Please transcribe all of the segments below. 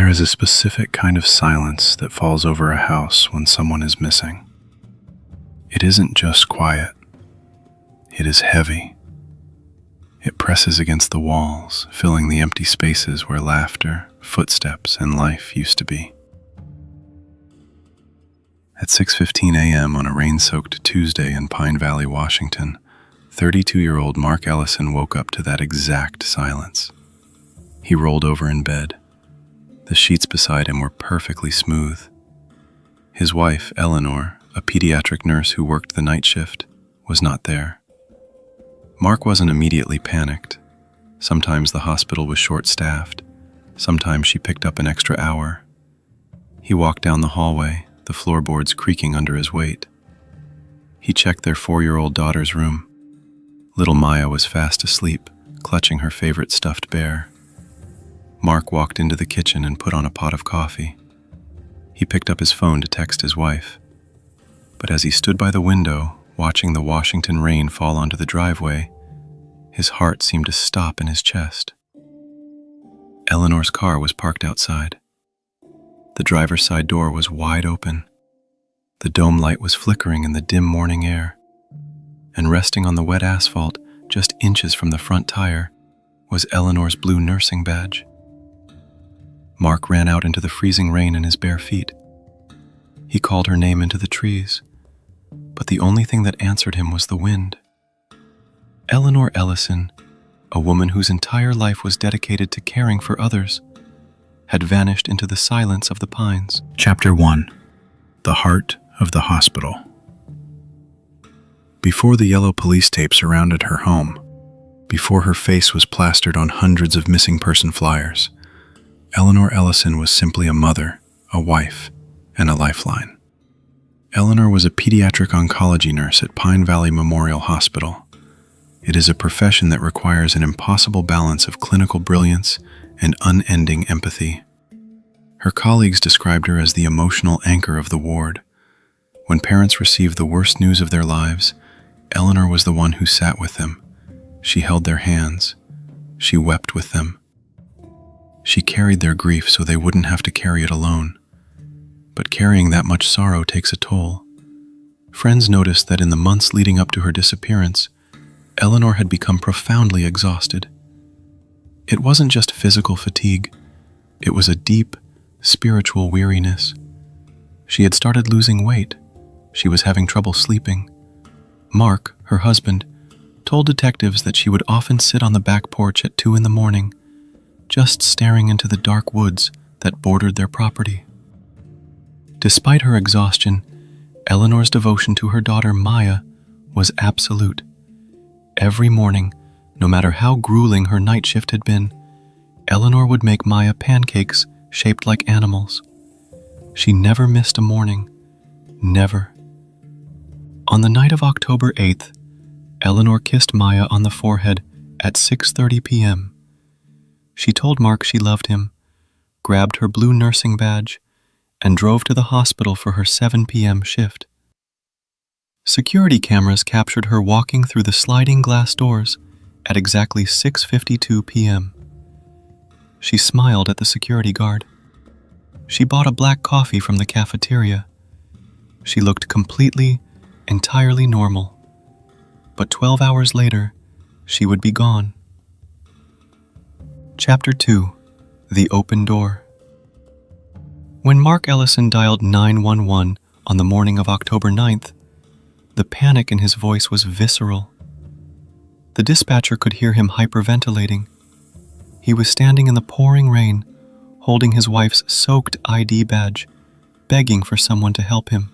There is a specific kind of silence that falls over a house when someone is missing. It isn't just quiet. It is heavy. It presses against the walls, filling the empty spaces where laughter, footsteps, and life used to be. At 6:15 a.m. on a rain-soaked Tuesday in Pine Valley, Washington, 32-year-old Mark Ellison woke up to that exact silence. He rolled over in bed. The sheets beside him were perfectly smooth. His wife, Eleanor, a pediatric nurse who worked the night shift, was not there. Mark wasn't immediately panicked. Sometimes the hospital was short-staffed. Sometimes she picked up an extra hour. He walked down the hallway, the floorboards creaking under his weight. He checked their 4-year-old daughter's room. Little Maya was fast asleep, clutching her favorite stuffed bear. Mark walked into the kitchen and put on a pot of coffee. He picked up his phone to text his wife. But as he stood by the window, watching the Washington rain fall onto the driveway, his heart seemed to stop in his chest. Eleanor's car was parked outside. The driver's side door was wide open. The dome light was flickering in the dim morning air. And resting on the wet asphalt, just inches from the front tire, was Eleanor's blue nursing badge. Mark ran out into the freezing rain in his bare feet. He called her name into the trees, but the only thing that answered him was the wind. Eleanor Ellison, a woman whose entire life was dedicated to caring for others, had vanished into the silence of the pines. Chapter 1. The Heart of the Hospital. Before the yellow police tape surrounded her home, before her face was plastered on hundreds of missing person flyers, Eleanor Ellison was simply a mother, a wife, and a lifeline. Eleanor was a pediatric oncology nurse at Pine Valley Memorial Hospital. It is a profession that requires an impossible balance of clinical brilliance and unending empathy. Her colleagues described her as the emotional anchor of the ward. When parents received the worst news of their lives, Eleanor was the one who sat with them. She held their hands. She wept with them. She carried their grief so they wouldn't have to carry it alone. But carrying that much sorrow takes a toll. Friends noticed that in the months leading up to her disappearance, Eleanor had become profoundly exhausted. It wasn't just physical fatigue. It was a deep, spiritual weariness. She had started losing weight. She was having trouble sleeping. Mark, her husband, told detectives that she would often sit on the back porch at 2 a.m, just staring into the dark woods that bordered their property. Despite her exhaustion, Eleanor's devotion to her daughter Maya was absolute. Every morning, no matter how grueling her night shift had been, Eleanor would make Maya pancakes shaped like animals. She never missed a morning. Never. On the night of October 8th, Eleanor kissed Maya on the forehead at 6:30 p.m. She told Mark she loved him, grabbed her blue nursing badge, and drove to the hospital for her 7 p.m. shift. Security cameras captured her walking through the sliding glass doors at exactly 6:52 p.m. She smiled at the security guard. She bought a black coffee from the cafeteria. She looked completely, entirely normal. But 12 hours later, she would be gone. Chapter 2. The Open Door. When Mark Ellison dialed 911 on the morning of October 9th, the panic in his voice was visceral. The dispatcher could hear him hyperventilating. He was standing in the pouring rain, holding his wife's soaked ID badge, begging for someone to help him.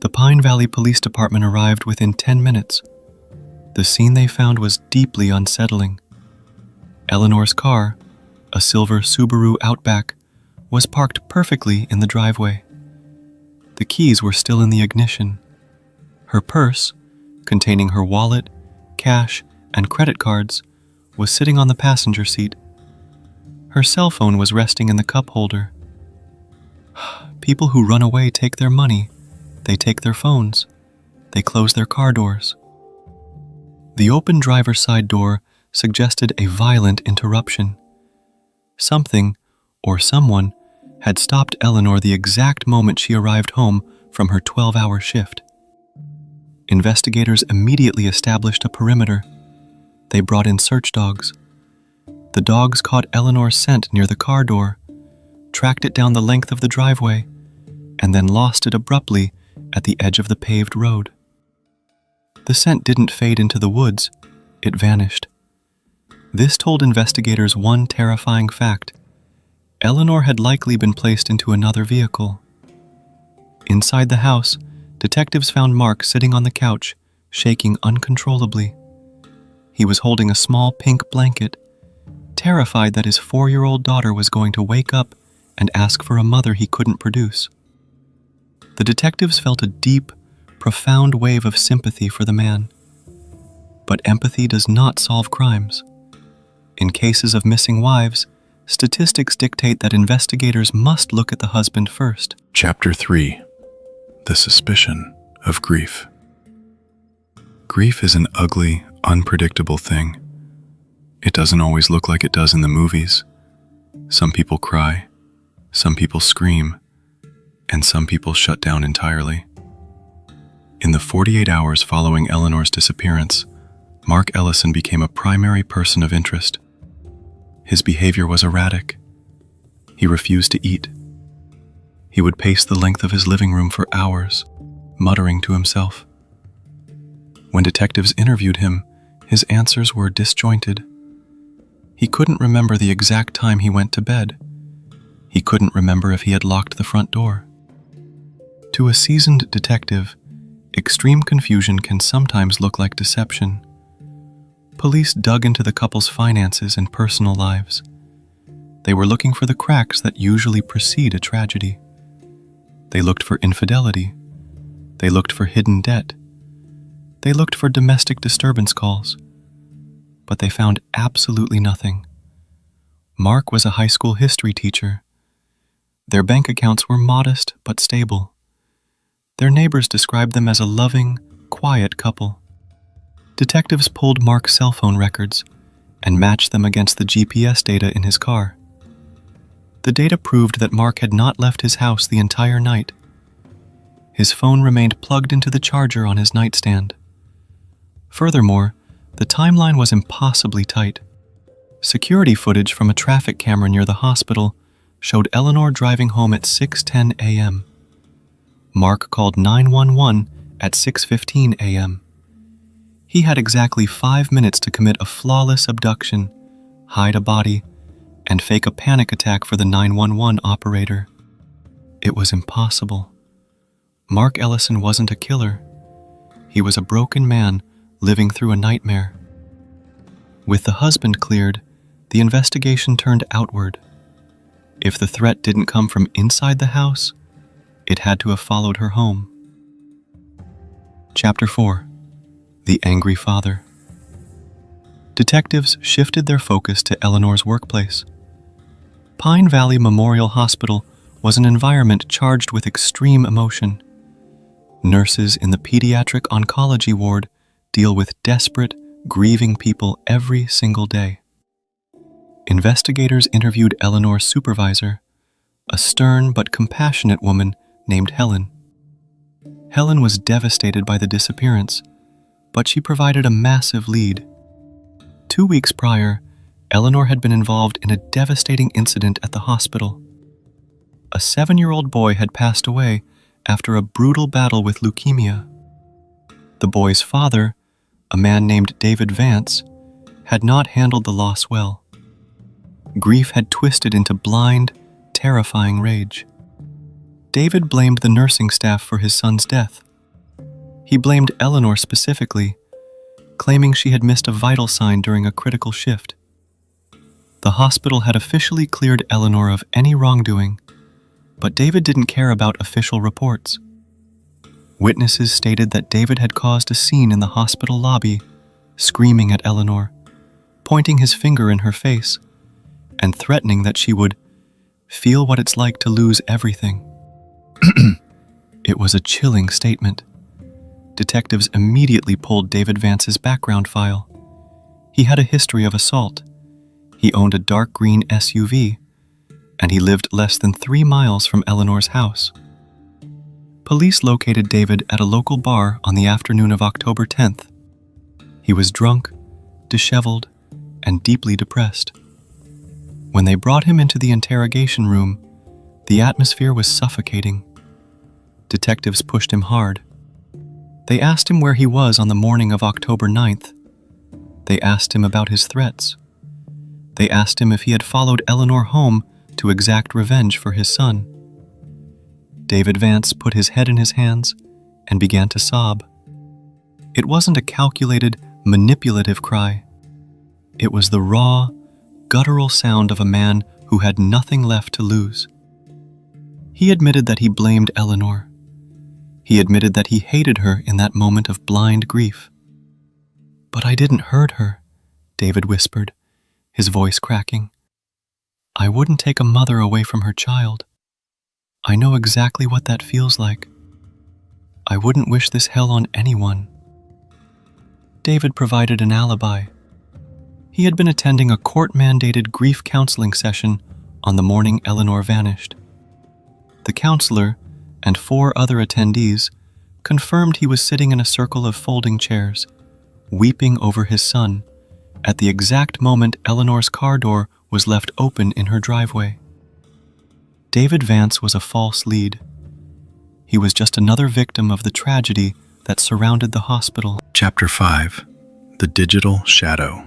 The Pine Valley Police Department arrived within 10 minutes. The scene they found was deeply unsettling. Eleanor's car, a silver Subaru Outback, was parked perfectly in the driveway. The keys were still in the ignition. Her purse, containing her wallet, cash, and credit cards, was sitting on the passenger seat. Her cell phone was resting in the cup holder. People who run away take their money. They take their phones. They close their car doors. The open driver's side door suggested a violent interruption. Something, or someone had stopped Eleanor the exact moment she arrived home from her 12-hour shift. Investigators immediately established a perimeter. They brought in search dogs. The dogs caught Eleanor's scent near the car door, tracked it down the length of the driveway, and then lost it abruptly at the edge of the paved road. The scent didn't fade into the woods, it vanished. This told investigators one terrifying fact: Eleanor had likely been placed into another vehicle. Inside the house, detectives found Mark sitting on the couch, shaking uncontrollably. He was holding a small pink blanket, terrified that his 4-year-old daughter was going to wake up and ask for a mother he couldn't produce. The detectives felt a deep, profound wave of sympathy for the man. But empathy does not solve crimes. In cases of missing wives, statistics dictate that investigators must look at the husband first. Chapter 3. The Suspicion of Grief. Grief is an ugly, unpredictable thing. It doesn't always look like it does in the movies. Some people cry, some people scream, and some people shut down entirely. In the 48 hours following Eleanor's disappearance, Mark Ellison became a primary person of interest. His behavior was erratic. He refused to eat. He would pace the length of his living room for hours, muttering to himself. When detectives interviewed him, his answers were disjointed. He couldn't remember the exact time he went to bed. He couldn't remember if he had locked the front door. To a seasoned detective, extreme confusion can sometimes look like deception. Police dug into the couple's finances and personal lives. They were looking for the cracks that usually precede a tragedy. They looked for infidelity. They looked for hidden debt. They looked for domestic disturbance calls. But they found absolutely nothing. Mark was a high school history teacher. Their bank accounts were modest but stable. Their neighbors described them as a loving, quiet couple. Detectives pulled Mark's cell phone records and matched them against the GPS data in his car. The data proved that Mark had not left his house the entire night. His phone remained plugged into the charger on his nightstand. Furthermore, the timeline was impossibly tight. Security footage from a traffic camera near the hospital showed Eleanor driving home at 6:10 a.m. Mark called 911 at 6:15 a.m. He had exactly 5 minutes to commit a flawless abduction, hide a body, and fake a panic attack for the 911 operator. It was impossible. Mark Ellison wasn't a killer. He was a broken man living through a nightmare. With the husband cleared, the investigation turned outward. If the threat didn't come from inside the house, it had to have followed her home. Chapter 4. The Angry Father. Detectives shifted their focus to Eleanor's workplace. Pine Valley Memorial Hospital was an environment charged with extreme emotion. Nurses in the pediatric oncology ward deal with desperate, grieving people every single day. Investigators interviewed Eleanor's supervisor, a stern but compassionate woman named Helen. Helen was devastated by the disappearance, but she provided a massive lead. 2 weeks prior, Eleanor had been involved in a devastating incident at the hospital. A 7-year-old boy had passed away after a brutal battle with leukemia. The boy's father, a man named David Vance, had not handled the loss well. Grief had twisted into blind, terrifying rage. David blamed the nursing staff for his son's death. He blamed Eleanor specifically, claiming she had missed a vital sign during a critical shift. The hospital had officially cleared Eleanor of any wrongdoing, but David didn't care about official reports. Witnesses stated that David had caused a scene in the hospital lobby, screaming at Eleanor, pointing his finger in her face, and threatening that she would feel what it's like to lose everything. It was a chilling statement. Detectives immediately pulled David Vance's background file. He had a history of assault. He owned a dark green SUV, and he lived less than 3 miles from Eleanor's house. Police located David at a local bar on the afternoon of October 10th. He was drunk, disheveled, and deeply depressed. When they brought him into the interrogation room, the atmosphere was suffocating. Detectives pushed him hard. They asked him where he was on the morning of October 9th. They asked him about his threats. They asked him if he had followed Eleanor home to exact revenge for his son. David Vance put his head in his hands and began to sob. It wasn't a calculated, manipulative cry. It was the raw, guttural sound of a man who had nothing left to lose. He admitted that he blamed Eleanor. He admitted that he hated her in that moment of blind grief. "But I didn't hurt her," David whispered, his voice cracking. "I wouldn't take a mother away from her child. I know exactly what that feels like. I wouldn't wish this hell on anyone." David provided an alibi. He had been attending a court-mandated grief counseling session on the morning Eleanor vanished. The counselor and 4 other attendees confirmed he was sitting in a circle of folding chairs, weeping over his son, at the exact moment Eleanor's car door was left open in her driveway. David Vance was a false lead. He was just another victim of the tragedy that surrounded the hospital. Chapter 5. The Digital Shadow.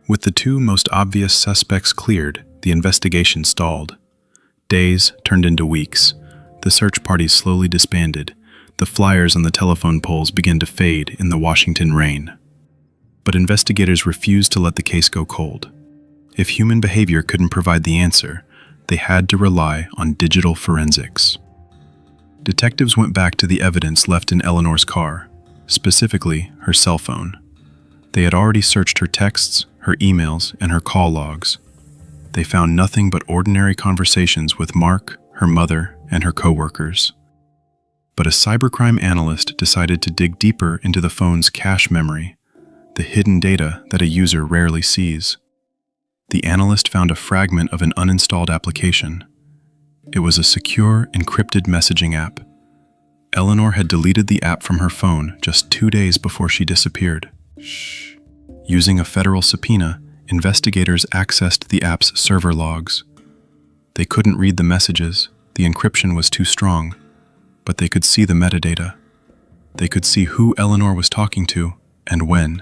With the 2 most obvious suspects cleared, the investigation stalled. Days turned into weeks. The search parties slowly disbanded. The flyers on the telephone poles began to fade in the Washington rain. But investigators refused to let the case go cold. If human behavior couldn't provide the answer, they had to rely on digital forensics. Detectives went back to the evidence left in Eleanor's car, specifically her cell phone. They had already searched her texts, her emails, and her call logs. They found nothing but ordinary conversations with Mark, her mother, and her coworkers. But a cybercrime analyst decided to dig deeper into the phone's cache memory, the hidden data that a user rarely sees. The analyst found a fragment of an uninstalled application. It was a secure, encrypted messaging app. Eleanor had deleted the app from her phone just 2 days before she disappeared. Using a federal subpoena, investigators accessed the app's server logs. They couldn't read the messages, the encryption was too strong, but they could see the metadata. They could see who Eleanor was talking to and when.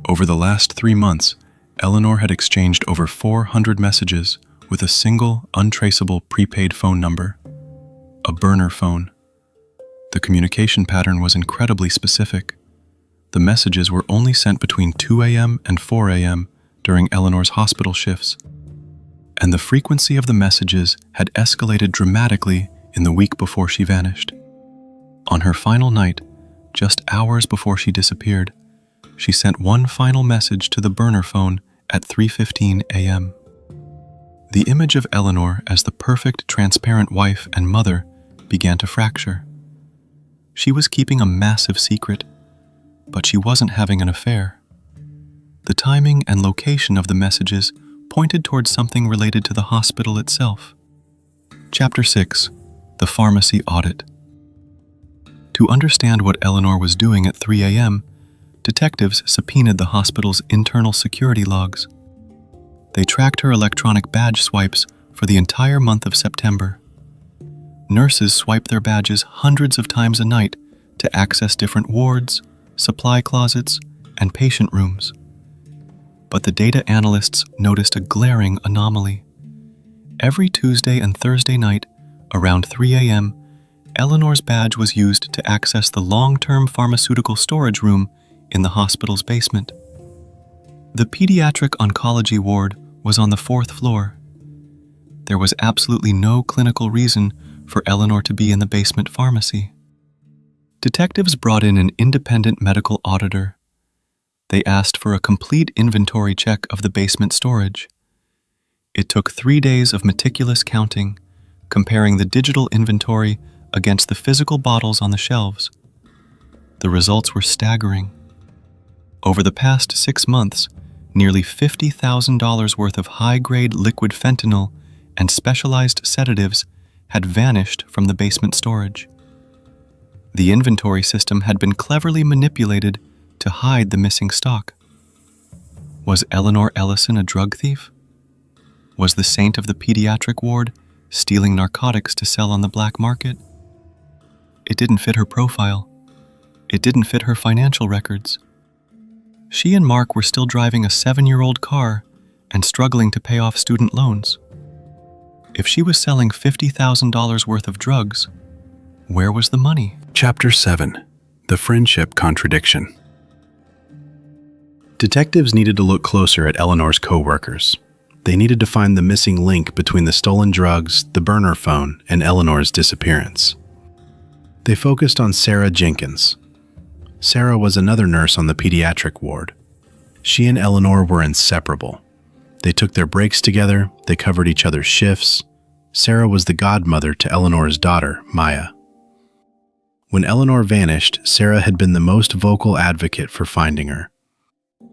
Over the last 3 months, Eleanor had exchanged over 400 messages with a single, untraceable prepaid phone number, a burner phone. The communication pattern was incredibly specific. The messages were only sent between 2 a.m. and 4 a.m. during Eleanor's hospital shifts, and the frequency of the messages had escalated dramatically in the week before she vanished. On her final night, just hours before she disappeared, she sent one final message to the burner phone at 3:15 a.m. The image of Eleanor as the perfect, transparent wife and mother began to fracture. She was keeping a massive secret, but she wasn't having an affair. The timing and location of the messages pointed towards something related to the hospital itself. Chapter 6. The Pharmacy Audit. To understand what Eleanor was doing at 3 a.m., detectives subpoenaed the hospital's internal security logs. They tracked her electronic badge swipes for the entire month of September. Nurses swiped their badges hundreds of times a night to access different wards, supply closets, and patient rooms. But the data analysts noticed a glaring anomaly. Every Tuesday and Thursday night, around 3 a.m., Eleanor's badge was used to access the long-term pharmaceutical storage room in the hospital's basement. The pediatric oncology ward was on the 4th floor. There was absolutely no clinical reason for Eleanor to be in the basement pharmacy. Detectives brought in an independent medical auditor. They asked for a complete inventory check of the basement storage. It took 3 days of meticulous counting, comparing the digital inventory against the physical bottles on the shelves. The results were staggering. Over the past 6 months, Nearly $50,000 worth of high-grade liquid fentanyl and specialized sedatives had vanished from the basement storage. The inventory system had been cleverly manipulated to hide the missing stock. Was Eleanor Ellison a drug thief? Was the saint of the pediatric ward stealing narcotics to sell on the black market? It didn't fit her profile. It didn't fit her financial records. She and Mark were still driving a 7-year-old car and struggling to pay off student loans. If she was selling $50,000 worth of drugs, where was the money? Chapter 7. The Friendship Contradiction. Detectives needed to look closer at Eleanor's co-workers. They needed to find the missing link between the stolen drugs, the burner phone, and Eleanor's disappearance. They focused on Sarah Jenkins. Sarah was another nurse on the pediatric ward. She and Eleanor were inseparable. They took their breaks together, they covered each other's shifts. Sarah was the godmother to Eleanor's daughter, Maya. When Eleanor vanished, Sarah had been the most vocal advocate for finding her.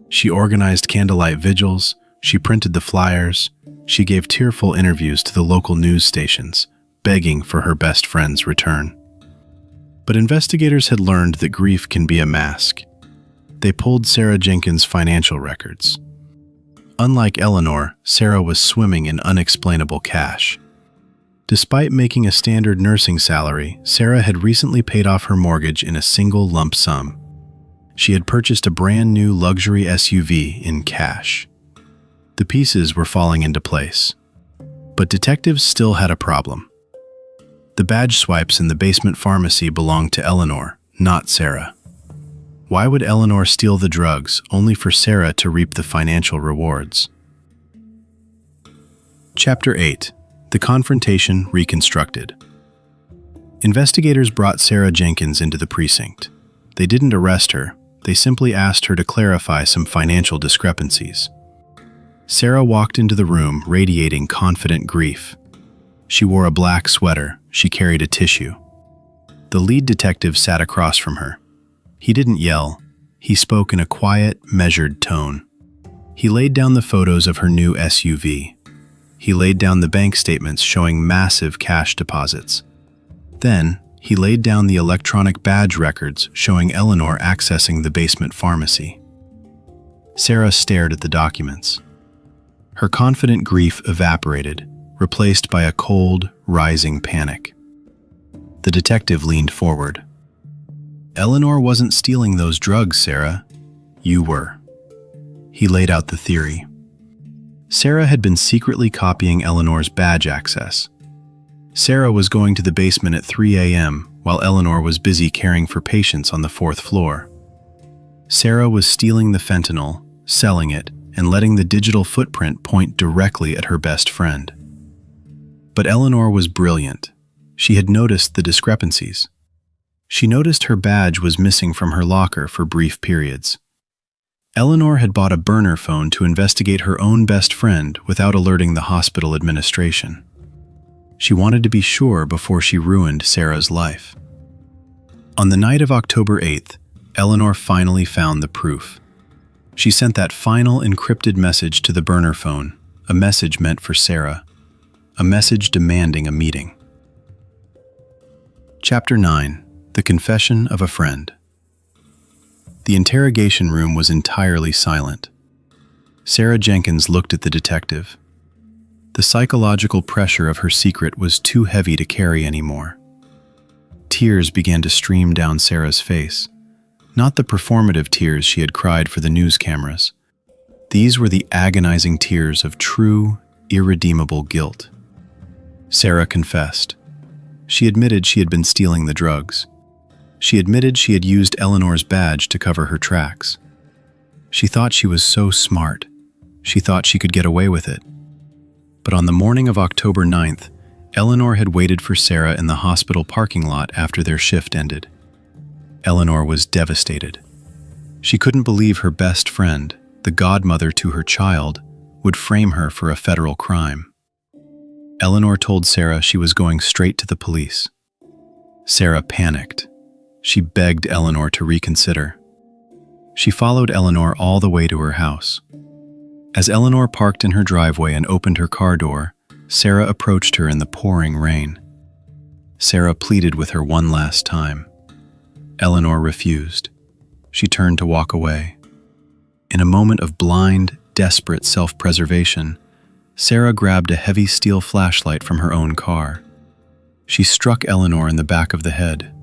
She organized candlelight vigils, she printed the flyers, she gave tearful interviews to the local news stations, begging for her best friend's return. But investigators had learned that grief can be a mask. They pulled Sarah Jenkins' financial records. Unlike Eleanor, Sarah was swimming in unexplainable cash. Despite making a standard nursing salary, Sarah had recently paid off her mortgage in a single lump sum. She had purchased a brand new luxury SUV in cash. The pieces were falling into place. But detectives still had a problem. The badge swipes in the basement pharmacy belonged to Eleanor, not Sarah. Why would Eleanor steal the drugs only for Sarah to reap the financial rewards? Chapter 8. The Confrontation Reconstructed. Investigators brought Sarah Jenkins into the precinct. They didn't arrest her, they simply asked her to clarify some financial discrepancies. Sarah walked into the room radiating confident grief. She wore a black sweater, she carried a tissue. The lead detective sat across from her. He didn't yell, he spoke in a quiet, measured tone. He laid down the photos of her new SUV. He laid down the bank statements showing massive cash deposits. Then, he laid down the electronic badge records showing Eleanor accessing the basement pharmacy. Sarah stared at the documents. Her confident grief evaporated, replaced by a cold, rising panic. The detective leaned forward. Eleanor wasn't stealing those drugs, Sarah. You were. He laid out the theory. Sarah had been secretly copying Eleanor's badge access. Sarah was going to the basement at 3 a.m. while Eleanor was busy caring for patients on the 4th floor. Sarah was stealing the fentanyl, selling it, and letting the digital footprint point directly at her best friend. But Eleanor was brilliant. She had noticed the discrepancies. She noticed her badge was missing from her locker for brief periods. Eleanor had bought a burner phone to investigate her own best friend without alerting the hospital administration. She wanted to be sure before she ruined Sarah's life. On the night of October 8th, Eleanor finally found the proof. She sent that final encrypted message to the burner phone, a message meant for Sarah, a message demanding a meeting. Chapter 9. The Confession of a Friend. The interrogation room was entirely silent. Sarah Jenkins looked at the detective. The psychological pressure of her secret was too heavy to carry anymore. Tears began to stream down Sarah's face. Not the performative tears she had cried for the news cameras. These were the agonizing tears of true, irredeemable guilt. Sarah confessed. She admitted she had been stealing the drugs. She admitted she had used Eleanor's badge to cover her tracks. She thought she was so smart. She thought she could get away with it. But on the morning of October 9th, Eleanor had waited for Sarah in the hospital parking lot after their shift ended. Eleanor was devastated. She couldn't believe her best friend, the godmother to her child, would frame her for a federal crime. Eleanor told Sarah she was going straight to the police. Sarah panicked. She begged Eleanor to reconsider. She followed Eleanor all the way to her house. As Eleanor parked in her driveway and opened her car door, Sarah approached her in the pouring rain. Sarah pleaded with her one last time. Eleanor refused. She turned to walk away. In a moment of blind, desperate self-preservation, Sarah grabbed a heavy steel flashlight from her own car. She struck Eleanor in the back of the head.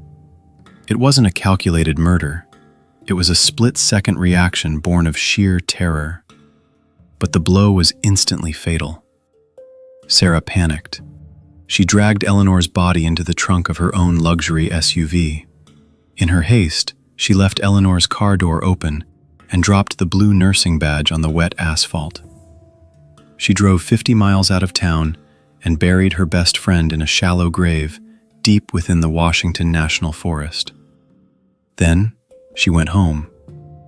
It wasn't a calculated murder. It was a split-second reaction born of sheer terror. But the blow was instantly fatal. Sarah panicked. She dragged Eleanor's body into the trunk of her own luxury SUV. In her haste, she left Eleanor's car door open and dropped the blue nursing badge on the wet asphalt. She drove 50 miles out of town and buried her best friend in a shallow grave deep within the Washington National Forest. Then, she went home,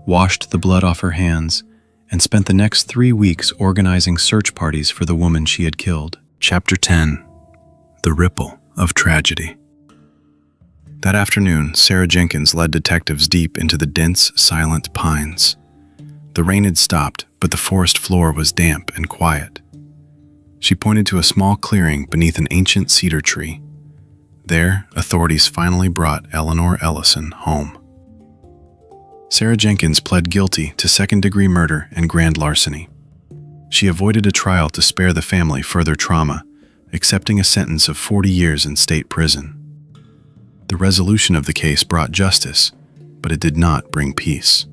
washed the blood off her hands, and spent the next 3 weeks organizing search parties for the woman she had killed. Chapter 10. The Ripple of Tragedy. That afternoon, Sarah Jenkins led detectives deep into the dense, silent pines. The rain had stopped, but the forest floor was damp and quiet. She pointed to a small clearing beneath an ancient cedar tree. There, authorities finally brought Eleanor Ellison home. Sarah Jenkins pled guilty to second-degree murder and grand larceny. She avoided a trial to spare the family further trauma, accepting a sentence of 40 years in state prison. The resolution of the case brought justice, but it did not bring peace.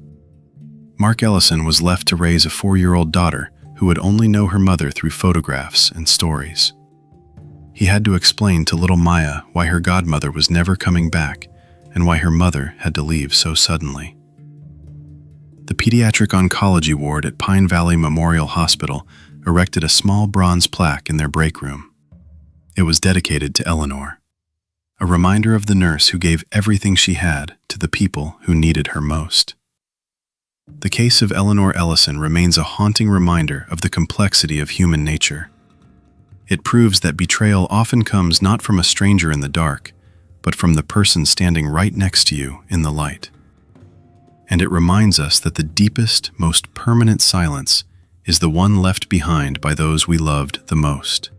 Mark Ellison was left to raise a 4-year-old daughter who would only know her mother through photographs and stories. He had to explain to little Maya why her godmother was never coming back and why her mother had to leave so suddenly. The pediatric oncology ward at Pine Valley Memorial Hospital erected a small bronze plaque in their break room. It was dedicated to Eleanor, a reminder of the nurse who gave everything she had to the people who needed her most. The case of Eleanor Ellison remains a haunting reminder of the complexity of human nature. It proves that betrayal often comes not from a stranger in the dark, but from the person standing right next to you in the light. And it reminds us that the deepest, most permanent silence is the one left behind by those we loved the most.